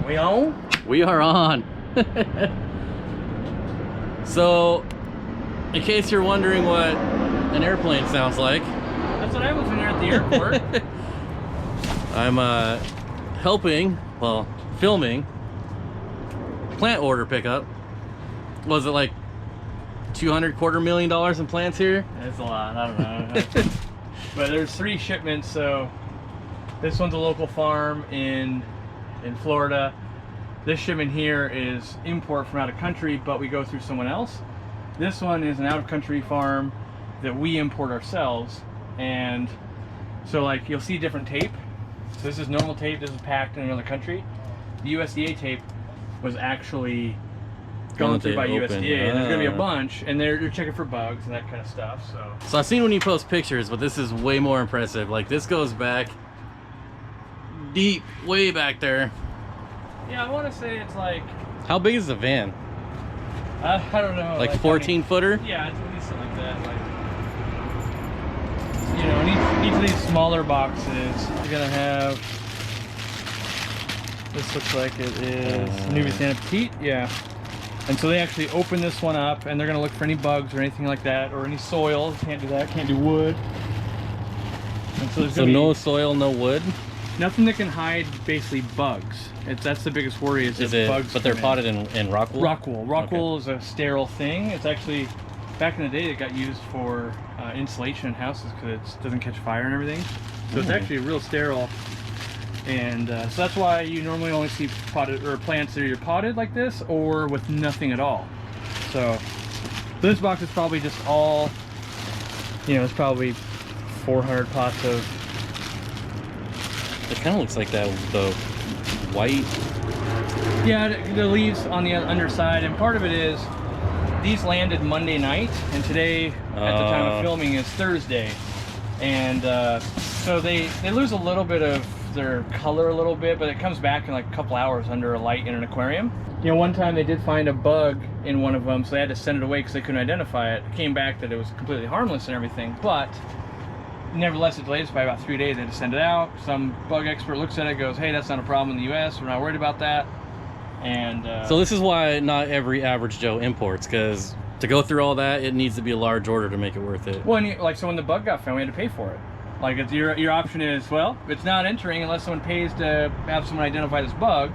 We on? We are on. So, in case you're wondering what an airplane sounds like, That's what happens when you're at the airport. I'm helping, well, filming plant order pickup. Was it like $250,000 in plants here? That's a lot. I don't know. But there's 3 shipments. So this one's a local farm in Florida. This shipment here is import from out of country, but we go through someone else. This one is an out of country farm that we import ourselves. And so like you'll see different tape. So this is normal tape. This is packed in another country. The USDA tape was actually gone through by USDA, and there's gonna be a bunch, and they're checking for bugs and that kind of stuff. So I've seen when you post pictures, but this is way more impressive. Like this goes back deep, way back there. Yeah, I want to say it's like, How big is the van? I don't know. Like 14 footer? Yeah, it's at least something like that. Like, you know, in each of these smaller boxes, you're gonna have. This looks like it is Nubia Santa Petite, yeah. And so they actually open this one up, and they're gonna look for any bugs or anything like that, or any soil. Can't do that. Can't do wood. And so there's So gonna no be soil, no wood? nothing that can hide basically bugs. That's the biggest worry is Is if it? bugs. But they're come in. potted in rock wool. Rock wool. Rock wool is a sterile thing. It's actually, back in the day, it got used for insulation in houses because it doesn't catch fire and everything. So it's actually real sterile. And so that's why you normally only see potted or plants that are either potted like this or with nothing at all. So this box is probably just all, you know, it's probably 400 pots of. It kind of looks like that, the white. Yeah, the leaves on the underside, and part of it is these landed Monday night, and today, at the time of filming, is Thursday, and so they lose a little bit of their color a little bit, but it comes back in like a couple hours under a light in an aquarium. You know, one time they did find a bug in one of them, so they had to send it away because they couldn't identify it. It came back that it was completely harmless and everything, but nevertheless, it delayed us by about 3 days. They had to send it out. Some bug expert looks at it, goes, "Hey, that's not a problem in the U.S. We're not worried about that." And So this is why not every average Joe imports, because to go through all that, it needs to be a large order to make it worth it. well, like so when the bug got found, we had to pay for it. Like it's, your option is, well, it's not entering unless someone pays to have someone identify this bug.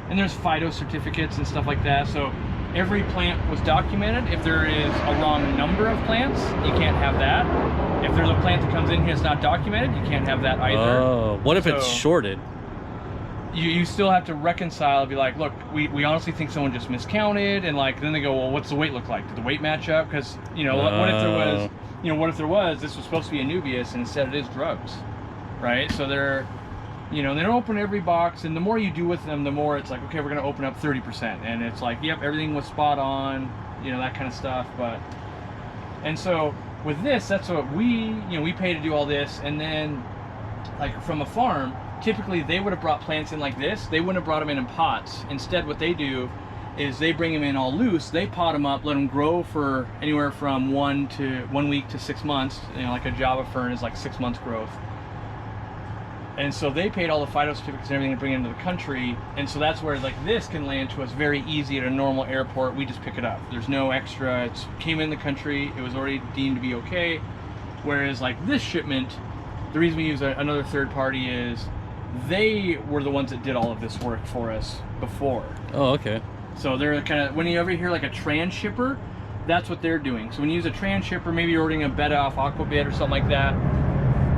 And there's Phyto certificates and stuff like that. So every plant was documented. If there is a wrong number of plants, you can't have that. If there's a plant that comes in here that's not documented, you can't have that either. Oh, what if it's So- shorted? You still have to reconcile, be like, look, we honestly think someone just miscounted, and like then they go, well, what's the weight look like? Did the weight match up? Because you know, what if there was, you know, what if there was, this was supposed to be a Nubius and instead it is drugs, right? So they're, you know, they don't open every box, and the more you do with them, the more it's like, okay, we're gonna open up 30%, and it's like, yep, everything was spot on, you know, that kind of stuff. But and so with this, that's what we pay to do all this, and then like from a farm. Typically, they would have brought plants in like this. They wouldn't have brought them in pots. Instead, what they do is they bring them in all loose. They pot them up, let them grow for anywhere from 1 week to 6 months. You know, like a Java fern is like 6 months growth. And so they paid all the Phyto certificates and everything to bring it into the country. And so that's where like this can land to us very easy at a normal airport. We just pick it up. There's no extra. It came in the country. It was already deemed to be okay. Whereas like this shipment, the reason we use another third party is they were the ones that did all of this work for us before. Oh, okay. So they're kind of, when you ever hear like a trans-shipper, that's what they're doing. So when you use a trans-shipper, maybe you're ordering a betta off Aquabid or something like that.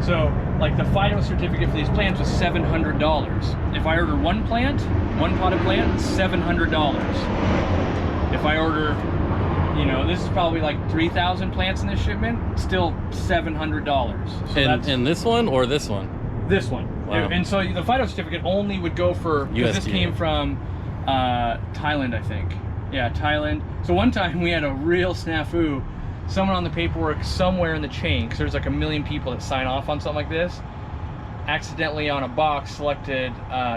So like the Phyto certificate for these plants was $700. If I order one plant, one potted plant, $700. If I order, you know, this is probably like 3,000 plants in this shipment, still $700. So And this one or this one? This one. Wow. And so the Phyto certificate only would go for, because this came from Thailand, I think. Yeah, Thailand. So one time we had a real snafu. Someone on the paperwork somewhere in the chain, because there's like a million people that sign off on something like this, accidentally on a box selected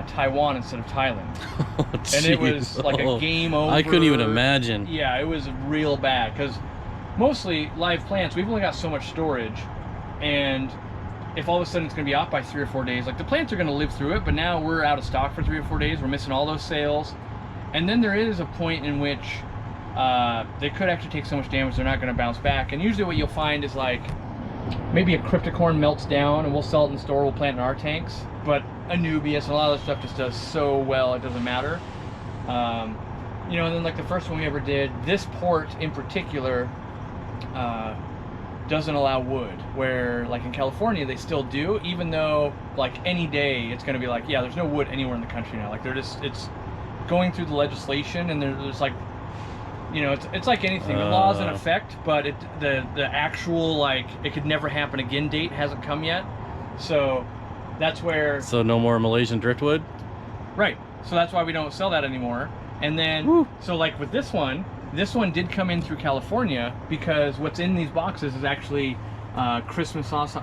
Taiwan instead of Thailand. Oh, and it was like a game over. I couldn't even imagine. Yeah, it was real bad, because mostly live plants, we've only got so much storage, and if all of a sudden it's going to be off by 3 or 4 days, like the plants are going to live through it, but now we're out of stock for 3 or 4 days. We're missing all those sales. And then there is a point in which they could actually take so much damage they're not going to bounce back. And usually what you'll find is like maybe a cryptocorn melts down and we'll sell it in the store, we'll plant in our tanks. But Anubias and a lot of that stuff just does so well, it doesn't matter. You know, and then like the first one we ever did, this port in particular doesn't allow wood, where like in California they still do, even though like any day it's going to be like, yeah, there's no wood anywhere in the country now. Like they're just, it's going through the legislation, and there's like, you know, it's like anything. The law's in effect, but the actual like it could never happen again date hasn't come yet. So that's where. So no more Malaysian driftwood. Right. So that's why we don't sell that anymore. And then, so like with this one did come in through California because what's in these boxes is actually Christmas moss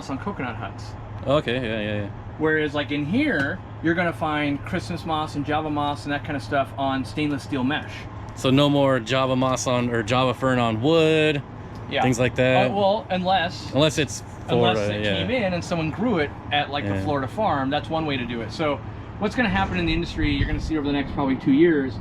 on coconut huts. Okay. Yeah. Whereas like in here, you're gonna find Christmas moss and Java moss and that kind of stuff on stainless steel mesh. So no more Java moss on, or Java fern on wood, things like that. Well, unless it's Florida, unless it came in and someone grew it at like the Florida farm, that's one way to do it. So what's going to happen in the industry, you're going to see over the next probably 2 years,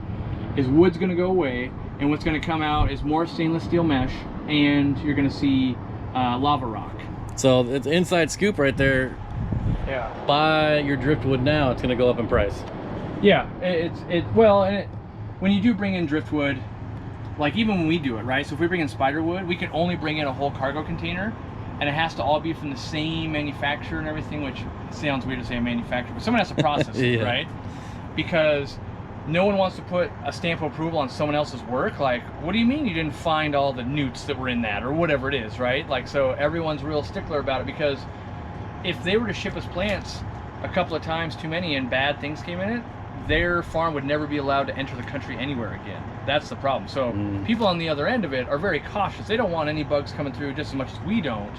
is wood's going to go away, and what's going to come out is more stainless steel mesh, and you're going to see lava rock. So it's inside scoop right there. Yeah. Buy your driftwood now; it's going to go up in price. Yeah, when you do bring in driftwood, like even when we do it, right? So if we bring in spider wood, we can only bring in a whole cargo container, and it has to all be from the same manufacturer and everything, which sounds weird to say a manufacturer, but someone has to process it, right? Because no one wants to put a stamp of approval on someone else's work. Like, what do you mean you didn't find all the newts that were in that, or whatever it is, right? Like, so everyone's real stickler about it, because if they were to ship us plants a couple of times too many and bad things came in it, their farm would never be allowed to enter the country anywhere again. That's the problem. So people on the other end of it are very cautious. They don't want any bugs coming through just as much as we don't.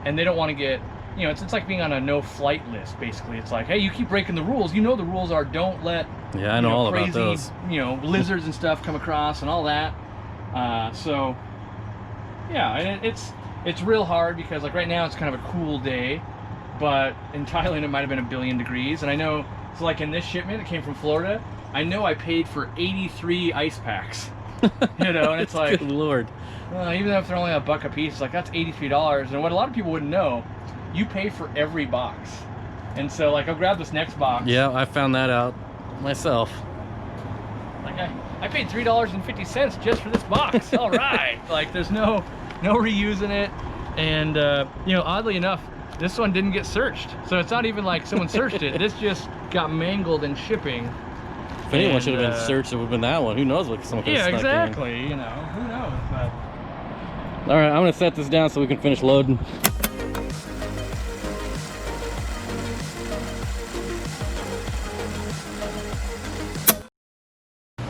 And they don't want to get, you know, it's like being on a no-flight list, basically. It's like, hey, you keep breaking the rules. You know the rules are don't let I know all crazy, about those. You know, lizards and stuff come across and all that. So, yeah, and it's real hard because, like, right now it's kind of a cool day. But in Thailand it might have been 1 billion degrees. And I know, so like in this shipment, it came from Florida, I know I paid for 83 ice packs. You know, and it's like, good Lord. Well, even if they're only $1 a piece, like that's $83. And what a lot of people wouldn't know, you pay for every box. And so like I'll grab this next box. Yeah, I found that out myself. Like I paid $3.50 just for this box. All right. Like there's no reusing it. And you know, oddly enough, this one didn't get searched. So it's not even like someone searched it. This just got mangled in shipping. If anyone should have been searched, it would have been that one. Who knows what someone could have stuck exactly. in. You know, who knows? But all right, I'm gonna set this down so we can finish loading.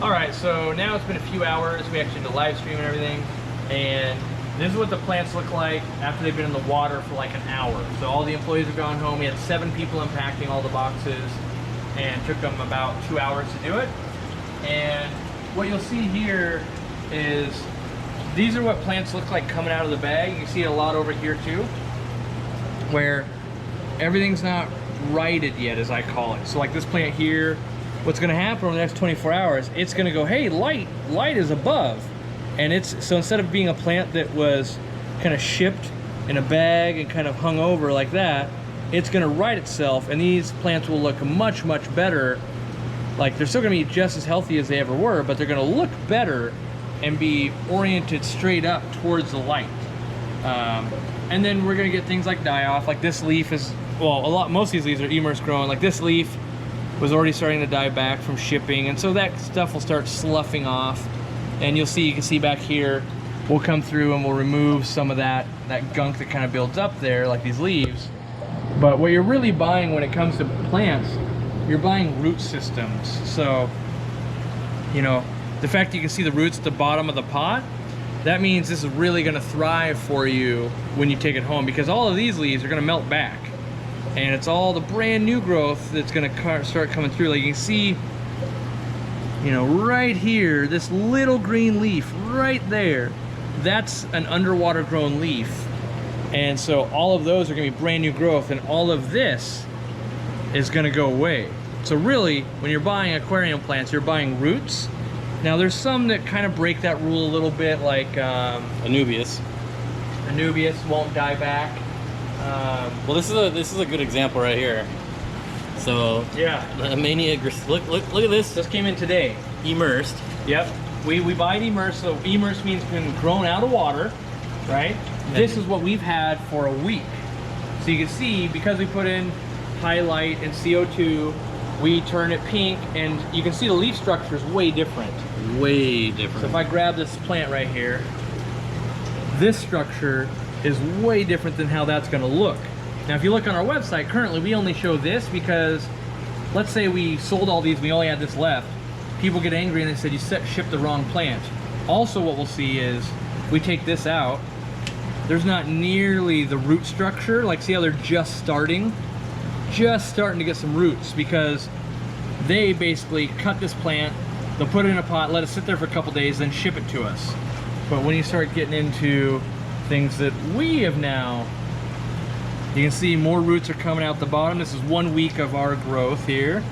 all right, so now it's been a few hours. We actually did a live stream and everything, and this is what the plants look like after they've been in the water for like an hour. So all the employees have gone home. We had 7 people unpacking all the boxes, and it took them about 2 hours to do it. And what you'll see here is these are what plants look like coming out of the bag. You can see it a lot over here too, where everything's not righted yet, as I call it. So like this plant here, what's gonna happen over the next 24 hours, it's gonna go, hey, light is above. And it's, so instead of being a plant that was kind of shipped in a bag and kind of hung over like that, it's gonna right itself, and these plants will look much, much better. Like they're still gonna be just as healthy as they ever were, but they're gonna look better and be oriented straight up towards the light. And then we're gonna get things like die off. Like this leaf is, well, most of these leaves are immerse growing. Like this leaf was already starting to die back from shipping, and so that stuff will start sloughing off. And you can see back here, we'll come through and we'll remove some of that gunk that kind of builds up there, like these leaves. But what you're really buying when it comes to plants, you're buying root systems. So, you know, the fact that you can see the roots at the bottom of the pot, that means this is really gonna thrive for you when you take it home, because all of these leaves are gonna melt back. And it's all the brand new growth that's gonna start coming through. Like you can see, you know, right here, this little green leaf right there, that's an underwater grown leaf. And so all of those are gonna be brand new growth, and all of this is gonna go away. So really, when you're buying aquarium plants, you're buying roots. Now there's some that kind of break that rule a little bit, like Anubias. Anubias won't die back. Well, this is a good example right here. So Yeah. Mania, look at this. This came in today. Immersed. Yep. We buy it immersed, so immersed means it's been grown out of water, right? This is what we've had for a week. So you can see, because we put in highlight and CO2, we turn it pink, and you can see the leaf structure is way different. Way So different. if I grab this plant right here, this structure is way different than how that's gonna look. Now, if you look on our website, currently we only show this because, let's say we sold all these, we only had this left. People get angry and they said you shipped the wrong plant. Also, what we'll see is, we take this out, there's not nearly the root structure. Like, see how they're just starting to get some roots, because they basically cut this plant, they'll put it in a pot, let it sit there for a couple days, then ship it to us. But when you start getting into things that we have now, you can see more roots are coming out the bottom. This is 1 week of our growth here,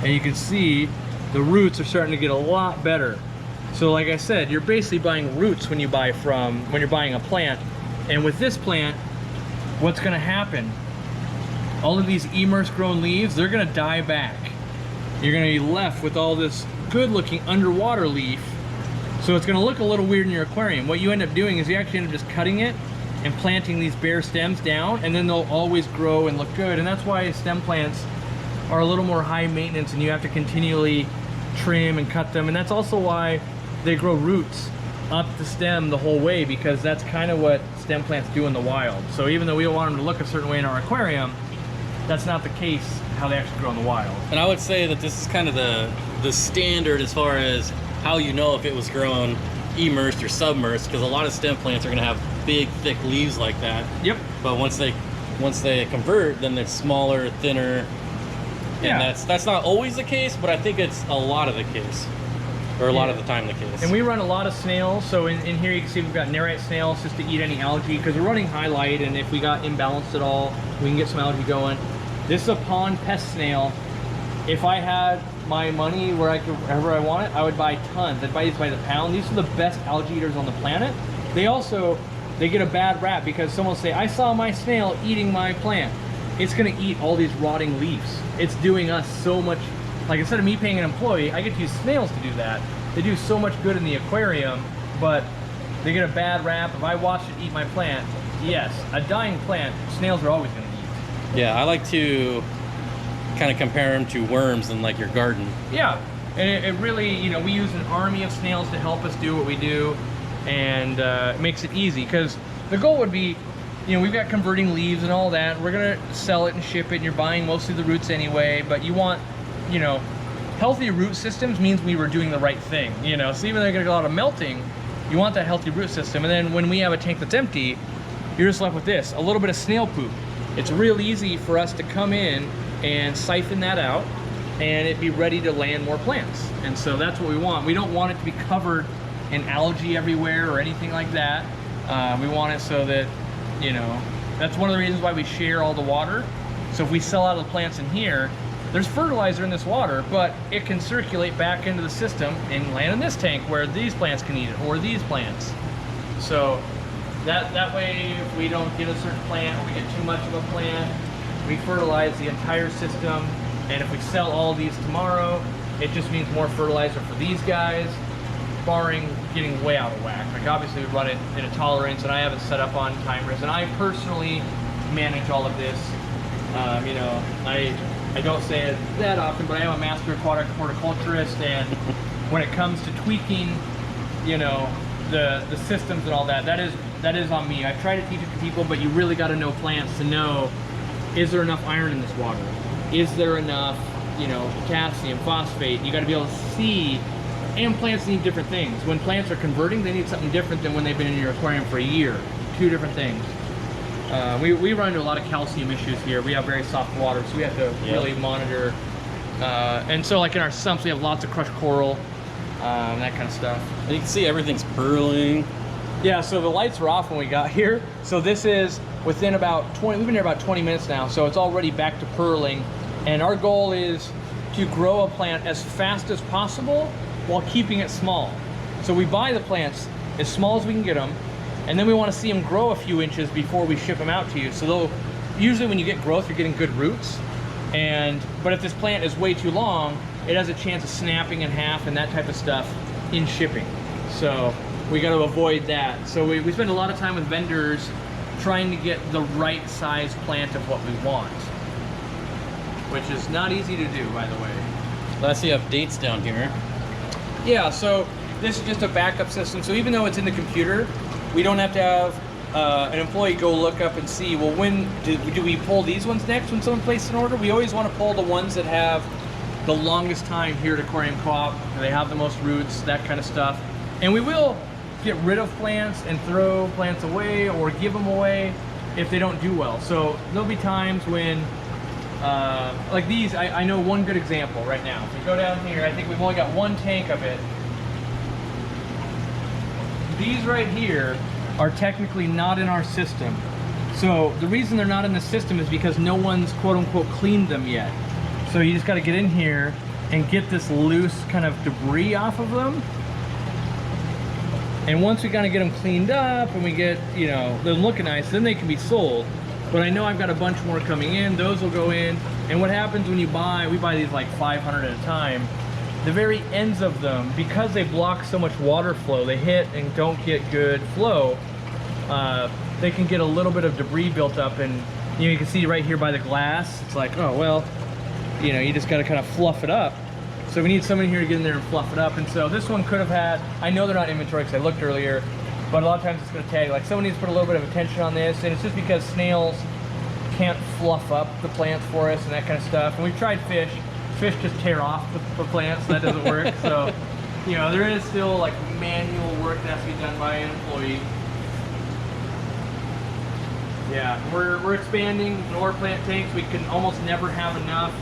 and you can see the roots are starting to get a lot better. So like I said, you're basically buying roots when you're buying a plant. And with this plant, what's gonna happen? All of these immersed grown leaves, they're gonna die back. You're gonna be left with all this good looking underwater leaf. So it's gonna look a little weird in your aquarium. What you end up doing is you actually end up just cutting it and planting these bare stems down, and then they'll always grow and look good. And that's why stem plants are a little more high maintenance, and you have to continually trim and cut them. And that's also why they grow roots up the stem the whole way, because that's kind of what stem plants do in the wild. So even though we want them to look a certain way in our aquarium, that's not the case how they actually grow in the wild. And I would say that this is kind of the standard as far as how you know if it was grown immersed or submersed, because a lot of stem plants are going to have big, thick leaves like that. Yep. But once they convert, then it's smaller, thinner. Yeah. And that's not always the case, but I think it's a lot of the case, or a lot of the time the case. And we run a lot of snails. So in here you can see we've got Nerite snails just to eat any algae, because we're running highlight, and if we got imbalanced at all, we can get some algae going. This is a pond pest snail. If I had my money where I could, wherever I want it, I would buy tons. I'd buy these by the pound. These are the best algae eaters on the planet. They get a bad rap because someone will say, I saw my snail eating my plant. It's gonna eat all these rotting leaves. It's doing us so much. Like, instead of me paying an employee, I get to use snails to do that. They do so much good in the aquarium, but they get a bad rap. If I watch it eat my plant, yes, a dying plant, snails are always gonna eat. Yeah, I like to kind of compare them to worms in like your garden. Yeah, and it really, you know, we use an army of snails to help us do what we do, and it makes it easy, because the goal would be, you know, we've got converting leaves and all that. We're gonna sell it and ship it, and you're buying mostly the roots anyway, but you want, you know, healthy root systems means we were doing the right thing, you know. So even though they're gonna get a lot of melting, you want that healthy root system. And then when we have a tank that's empty, you're just left with this, a little bit of snail poop. It's real easy for us to come in and siphon that out, and it be ready to land more plants. And so that's what we want. We don't want it to be covered in algae everywhere or anything like that. We want it so that, you know, that's one of the reasons why we share all the water. So if we sell out of the plants in here, there's fertilizer in this water, but it can circulate back into the system and land in this tank where these plants can eat it, or these plants. So that way, if we don't get a certain plant, or we get too much of a plant, we fertilize the entire system. And if we sell all of these tomorrow, it just means more fertilizer for these guys, barring getting way out of whack. Like, obviously we run it in a tolerance, and I have it set up on timers, and I personally manage all of this. You know, I don't say it that often, but I am a master aquatic horticulturist, and when it comes to tweaking, you know, the systems and all that, that is on me. I try to teach it to people, but you really got to know plants to know, is there enough iron in this water? Is there enough, you know, potassium, phosphate? You got to be able to see. And plants need different things. When plants are converting, they need something different than when they've been in your aquarium for a year. Two different things. We run into a lot of calcium issues here. We have very soft water, so we have to really monitor. And so, like in our sumps, we have lots of crushed coral, that kind of stuff. And you can see everything's purling. Yeah, so the lights were off when we got here. So this is within about 20, we've been here about 20 minutes now, so it's already back to pearling. And our goal is to grow a plant as fast as possible while keeping it small. So we buy the plants as small as we can get them, and then we want to see them grow a few inches before we ship them out to you. So they'll, usually when you get growth, you're getting good roots. But if this plant is way too long, it has a chance of snapping in half and that type of stuff in shipping. So we got to avoid that. So we spend a lot of time with vendors trying to get the right size plant of what we want, which is not easy to do, by the way. Let's see, you have dates down here. Yeah, so this is just a backup system. So even though it's in the computer, we don't have to have an employee go look up and see, well, when do we pull these ones next when someone places an order? We always want to pull the ones that have the longest time here at Aquarium Co-op. They have the most roots, that kind of stuff. And we will get rid of plants and throw plants away or give them away if they don't do well. So there'll be times when, like these, I know one good example right now. If we go down here, I think we've only got one tank of it. These right here are technically not in our system. So the reason they're not in the system is because no one's quote unquote cleaned them yet. So you just got to get in here and get this loose kind of debris off of them. And once we kind of get them cleaned up and we get, you know, them looking nice, then they can be sold. But I know I've got a bunch more coming in. Those will go in. And what happens when you buy, we buy these like 500 at a time. The very ends of them, because they block so much water flow, they hit and don't get good flow, they can get a little bit of debris built up. And you can see right here by the glass, it's like, oh, well, you know, you just got to kind of fluff it up. So we need someone here to get in there and fluff it up. And so this one could have had, I know they're not inventory because I looked earlier, but a lot of times it's going to tag, like someone needs to put a little bit of attention on this. And it's just because snails can't fluff up the plants for us and that kind of stuff. And we've tried fish. Fish just tear off the plants, so that doesn't work. So, you know, there is still like manual work that has to be done by an employee. Yeah, we're expanding more plant tanks. We can almost never have enough.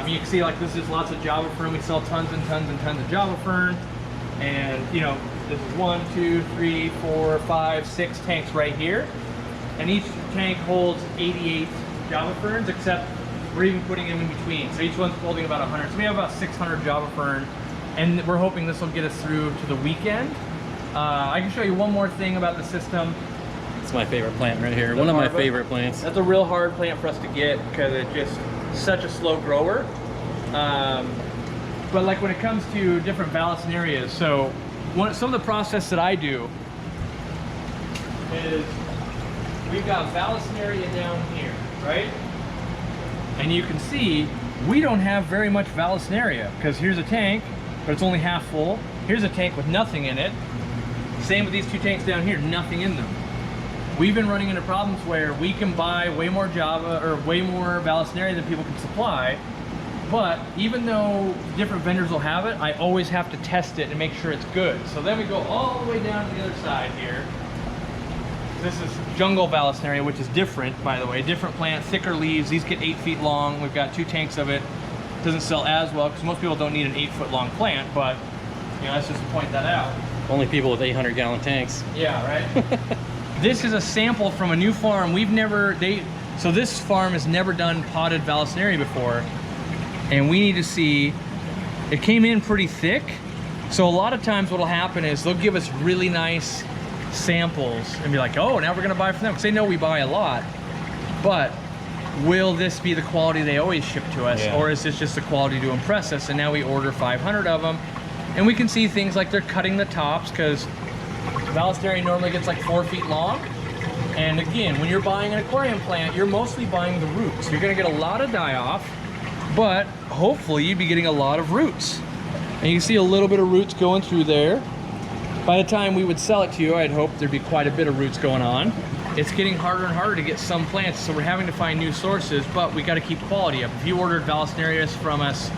You can see like this is lots of Java fern. We sell tons and tons and tons of Java fern. And you know, this is 1, 2, 3, 4, 5, 6 tanks right here. And each tank holds 88 Java ferns, except we're even putting them in between. So each one's holding about 100. So we have about 600 Java fern. And we're hoping this will get us through to the weekend. I can show you one more thing about the system. It's my favorite plant right here. One of my favorite plants. That's a real hard plant for us to get because it's just such a slow grower. But like when it comes to different Vallisnerias, so some of the process that I do is we've got Vallisneria down here, right? And you can see we don't have very much Vallisneria because here's a tank, but it's only half full. Here's a tank with nothing in it. Same with these 2 tanks down here, nothing in them. We've been running into problems where we can buy way more Java or way more Vallisneria than people can supply. But even though different vendors will have it, I always have to test it and make sure it's good. So then we go all the way down to the other side here. This is jungle Vallisneria, which is different, by the way. Different plant, thicker leaves. These get 8 feet long. We've got 2 tanks of it. Doesn't sell as well because most people don't need an 8-foot long plant, but you know, let's just point that out. Only people with 800-gallon tanks. Yeah, right? This is a sample from a new farm. So this farm has never done potted Vallisneria before. And we need to see, it came in pretty thick. So a lot of times what'll happen is they'll give us really nice samples and be like, oh, now we're gonna buy from them. Because they know we buy a lot. But will this be the quality they always ship to us? Yeah. Or is this just the quality to impress us? And now we order 500 of them. And we can see things like they're cutting the tops because Vallisneria normally gets like 4 feet long. And again, when you're buying an aquarium plant, you're mostly buying the roots. You're gonna get a lot of die-off, but hopefully you'd be getting a lot of roots. And you can see a little bit of roots going through there. By the time we would sell it to you, I'd hope there'd be quite a bit of roots going on. It's getting harder and harder to get some plants, so we're having to find new sources, but we gotta keep quality up. If you ordered Vallisnerias from us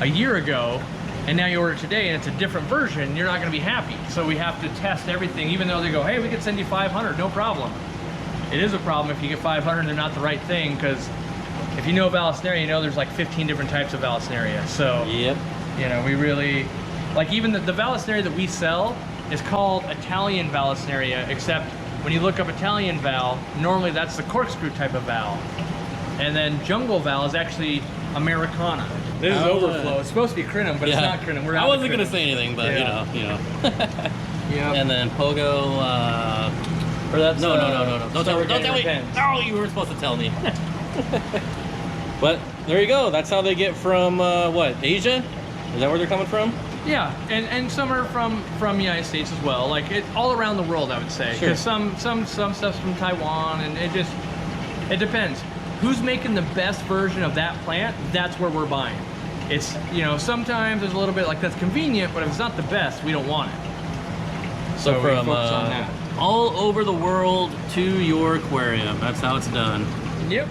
a year ago, and now you order it today and it's a different version, you're not gonna be happy. So we have to test everything, even though they go, hey, we could send you 500, no problem. It is a problem if you get 500 and they're not the right thing, because if you know Vallisneria, you know there's like 15 different types of Vallisneria. So, yep. You know, we really, like even the Vallisneria that we sell, is called Italian Vallisneria, except when you look up Italian Val, normally that's the corkscrew type of Val. And then Jungle Val is actually Americana. This is overflow. It's supposed to be Crinum, but it's not Crinum. We're I out of wasn't gonna Crinum. say anything, but you know. Yeah. And then Pogo. Or that's, No. Don't tell me. Depends. No, you weren't supposed to tell me. But there you go. That's how they get from what, Asia? Is that where they're coming from? Yeah, and some are from the United States as well. Like all around the world, I would say. Sure. Because some stuff's from Taiwan, and it depends. Who's making the best version of that plant? That's where we're buying. It's, you know, sometimes there's a little bit like that's convenient, but if it's not the best, we don't want it. So we from focus on that. all over the world to your aquarium. That's how it's done. Yep.